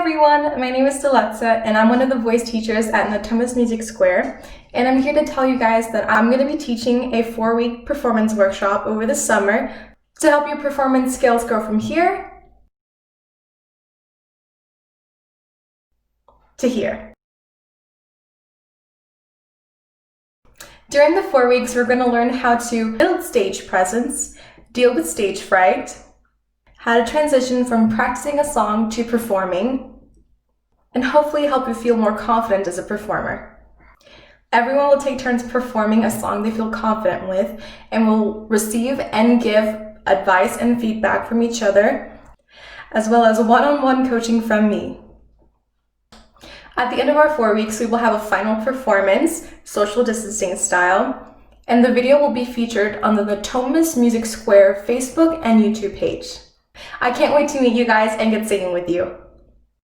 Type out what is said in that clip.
everyone, my name is Deletza and I'm one of the voice teachers at Natomas Music Square, and I'm here to tell you guys that I'm going to be teaching a 4-week performance workshop over the summer to help your performance skills go from here to here. During the 4 weeks, we're going to learn how to build stage presence, deal with stage fright, how to transition from practicing a song to performing, and hopefully help you feel more confident as a performer. Everyone will take turns performing a song they feel confident with and will receive and give advice and feedback from each other, as well as one-on-one coaching from me. At the end of our 4 weeks, we will have a final performance, social distancing style, and the video will be featured on the Natomas Music Square Facebook and YouTube page. I can't wait to meet you guys and get singing with you.